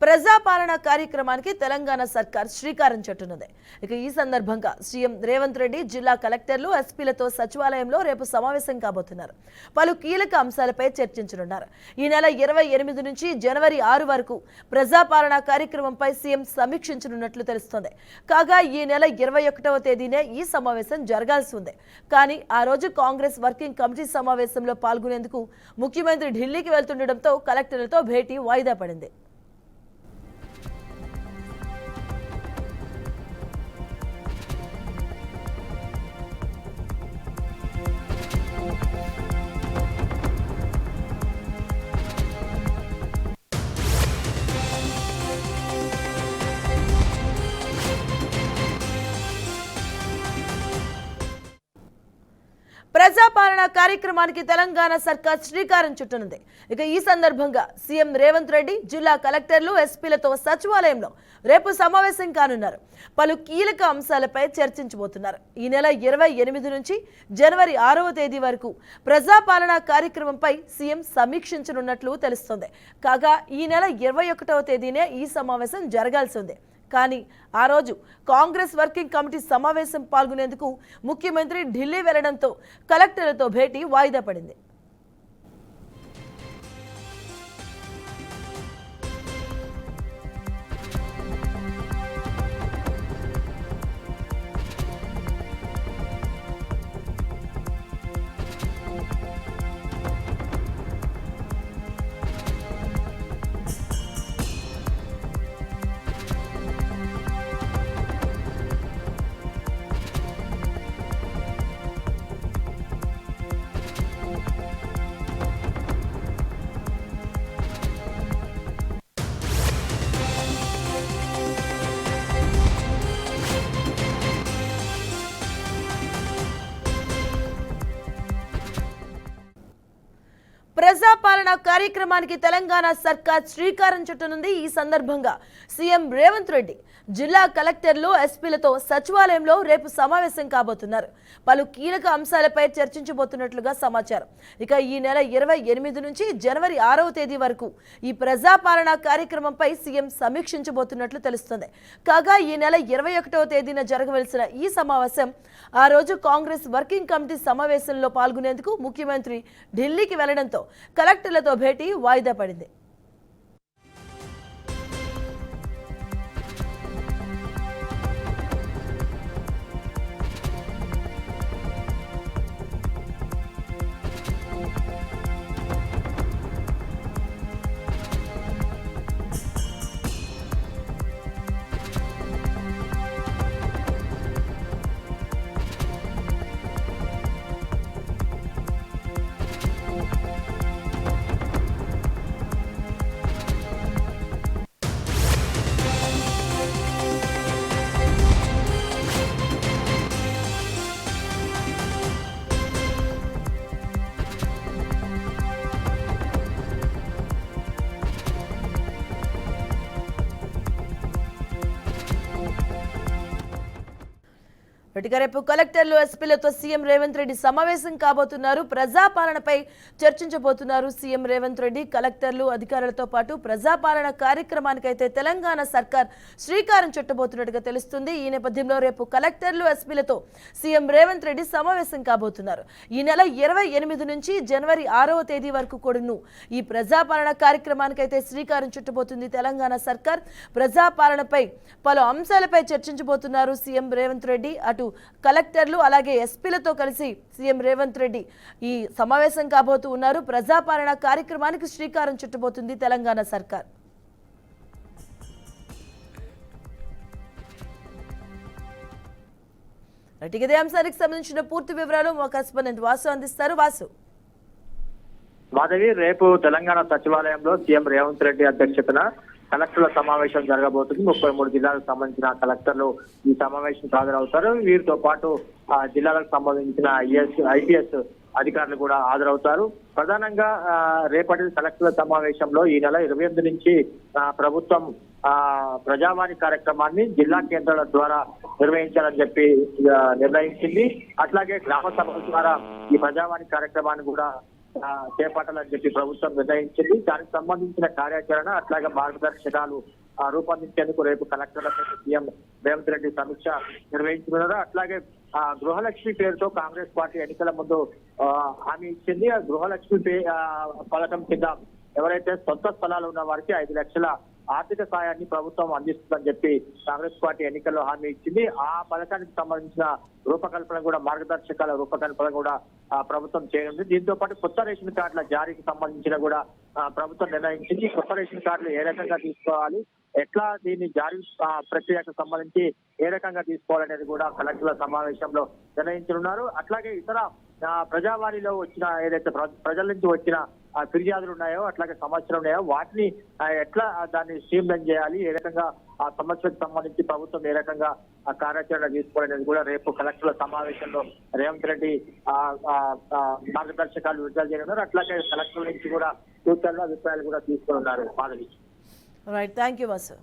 ప్రజాపాలన కార్యక్రమానికి తెలంగాణ సర్కార్ శ్రీకారం చుట్టనుంది. ఇక ఈ సందర్భంగా సీఎం రేవంత్ రెడ్డి జిల్లా కలెక్టర్లు, ఎస్పీలతో సచివాలయంలో రేపు సమావేశం కాబోతున్నారు. పలు కీలక అంశాలపై చర్చించనున్నారు. ఈ నెల 28 నుంచి జనవరి 6 వరకు ప్రజాపాలన కార్యక్రమంపై సీఎం సమీక్షించనున్నట్లు తెలుస్తోంది. కాగా ఈ నెల 21వ తేదీనే ఈ సమావేశం జరగాల్సి ఉంది. కానీ ఆ రోజు కాంగ్రెస్ వర్కింగ్ కమిటీ సమావేశంలో పాల్గొనేందుకు ముఖ్యమంత్రి ఢిల్లీకి వెళ్తుండటంతో కలెక్టర్లతో భేటీ వాయిదా పడింది. ప్రజాపాలన కార్యక్రమానికి తెలంగాణ సర్కార్ శ్రీకారం చుట్టనుంది. ఇక ఈ సందర్భంగా సీఎం రేవంత్ రెడ్డి జిల్లా కలెక్టర్లు, ఎస్పీలతో సచివాలయంలో రేపు సమావేశం కానున్నారు. పలు కీలక అంశాలపై చర్చించబోతున్నారు. ఈ నెల 28 నుంచి జనవరి 6వ తేదీ వరకు ప్రజాపాలన కార్యక్రమంపై సీఎం సమీక్షించనున్నట్లు తెలుస్తోంది. కాగా ఈ నెల 21వ తేదీనే ఈ సమావేశం జరగాల్సి ఉంది. కానీ ఆ రోజు కాంగ్రెస్ వర్కింగ్ కమిటీ సమావేశం పాల్గొనేందుకు ముఖ్యమంత్రి ఢిల్లీ వెళ్లడంతో కలెక్టర్లతో భేటీ వాయిదా పడింది. ప్రజాపాలన కార్యక్రమానికి తెలంగాణ సర్కార్ శ్రీకారం చుట్టనుంది. ఈ సందర్భంగా సీఎం రేవంత్ రెడ్డి జిల్లా కలెక్టర్లు, ఎస్పీలతో సచివాలయంలో రేపు సమావేశం కాబోతున్నారు. పలు కీలక అంశాలపై చర్చించబోతున్నట్లుగా సమాచారం. ఇక ఈ నెల 28 నుంచి జనవరి 6వ తేదీ వరకు ఈ ప్రజాపాలన కార్యక్రమంపై సీఎం సమీక్షించబోతున్నట్లు తెలుస్తోంది. కాగా ఈ నెల 21వ తేదీన జరగవలసిన ఈ సమావేశం ఆ రోజు కాంగ్రెస్ వర్కింగ్ కమిటీ సమావేశంలో పాల్గొనేందుకు ముఖ్యమంత్రి ఢిల్లీకి వెళ్లడంతో కలెక్టర్లతో భేటీ వాయిదా పడింది. రేపు కలెక్టర్లు, ఎస్పీలతో సీఎం రేవంత్ రెడ్డి సమావేశం కాబోతున్నారు. ప్రజాపాలనపై చర్చించబోతున్నారు. సీఎం రేవంత్ రెడ్డి కలెక్టర్లు, అధికారులతో పాటు ప్రజాపాలన కార్యక్రమానికైతే తెలంగాణ సర్కార్ శ్రీకారం చుట్టబోతున్నట్టుగా తెలుస్తుంది. ఈ నేపథ్యంలో రేపు కలెక్టర్లు, ఎస్పీలతో సీఎం రేవంత్ రెడ్డి సమావేశం కాబోతున్నారు. ఈ నెల 28 నుంచి జనవరి 6వ తేదీ వరకు కూడాను ఈ ప్రజాపాలన కార్యక్రమానికైతే శ్రీకారం చుట్టబోతుంది తెలంగాణ సర్కార్. ప్రజాపాలనపై పలు అంశాలపై చర్చించబోతున్నారు సీఎం రేవంత్ రెడ్డి. అటు కలెక్టర్లు అలాగే ఎస్పీలతో కలిసి సీఎం రేవంత్ రెడ్డి ఈ సమావేశం కాబోతూ ఉన్నారు. ప్రజాపాలన కార్యక్రమానికి శ్రీకారం చుట్టబోతుంది తెలంగాణ సర్కార్. ఇదే అంశానికి సంబంధించిన పూర్తి వివరాలు మా కరెస్పాండెంట్ వాసు అందిస్తారు. వాసు. మాధవి, రేపు తెలంగాణ సచివాలయంలో సీఎం రేవంత్ రెడ్డి అధ్యక్షతన కలెక్టర్ల సమావేశం జరగబోతుంది. 33 జిల్లాలకు సంబంధించిన కలెక్టర్లు ఈ సమావేశం హాజరవుతారు. వీరితో పాటు జిల్లాలకు సంబంధించిన ఐపీఎస్ అధికారులు కూడా హాజరవుతారు. ప్రధానంగా రేపటి కలెక్టర్ల సమావేశంలో ఈ నెల 28 నుంచి ప్రభుత్వం ప్రజావాణి కార్యక్రమాన్ని జిల్లా కేంద్రాల ద్వారా నిర్వహించాలని చెప్పి నిర్ణయించింది. అట్లాగే గ్రామ సభల ద్వారా ఈ ప్రజావాణి కార్యక్రమాన్ని కూడా చేపట్టాలని చెప్పి ప్రభుత్వం నిర్ణయించింది. దానికి సంబంధించిన కార్యాచరణ అట్లాగే మార్గదర్శకాలు రూపొందించేందుకు రేపు కలెక్టర్లతో సీఎం రేవంత్ రెడ్డి సమీక్ష నిర్వహించుకున్నారు. అట్లాగే గృహలక్ష్మి పేరుతో కాంగ్రెస్ పార్టీ ఎన్నికల ముందు హామీ ఇచ్చింది. ఆ గృహలక్ష్మి పథకం కింద ఎవరైతే సొంత స్థలాలు ఉన్న వారికి 5 లక్షల ఆర్థిక సాయాన్ని ప్రభుత్వం అందిస్తుందని చెప్పి కాంగ్రెస్ పార్టీ ఎన్నికల్లో హామీ ఇచ్చింది. ఆ పథకానికి సంబంధించిన రూపకల్పన కూడా మార్గదర్శకాల రూపకల్పన కూడా ప్రభుత్వం చేయనుంది. దీంతో పాటు కొత్త రేషన్ కార్డుల జారీకి సంబంధించిన కూడా ప్రభుత్వం నిర్ణయించింది. కొత్త రేషన్ కార్డులు ఏ రకంగా తీసుకోవాలి, ఎట్లా దీన్ని జారీ ప్రక్రియకు సంబంధించి ఏ రకంగా తీసుకోవాలనేది కూడా కలెక్టర్ల సమావేశంలో నిర్ణయించనున్నారు. అట్లాగే ఇతర ప్రజావాణిలో వచ్చిన ఏదైతే ప్రజల నుంచి వచ్చిన ఫిర్యాదులు ఉన్నాయో అట్లాగే సమస్యలు ఉన్నాయో వాటిని ఎట్లా దాన్ని స్ట్రీమ్లైన్ చేయాలి, ఏ రకంగా ఆ సమస్యలకు సంబంధించి ప్రభుత్వం ఏ రకంగా కార్యాచరణ తీసుకోవాలనేది కూడా రేపు కలెక్టర్ల సమావేశంలో రేవంత్ రెడ్డి మార్గదర్శకాలు విడుదల చేయనున్నారు. అట్లాగే కలెక్టర్ల నుంచి కూడా సూచనలు అభిప్రాయాలు కూడా తీసుకున్నారు. Madhavi. Right, thank you Vasu.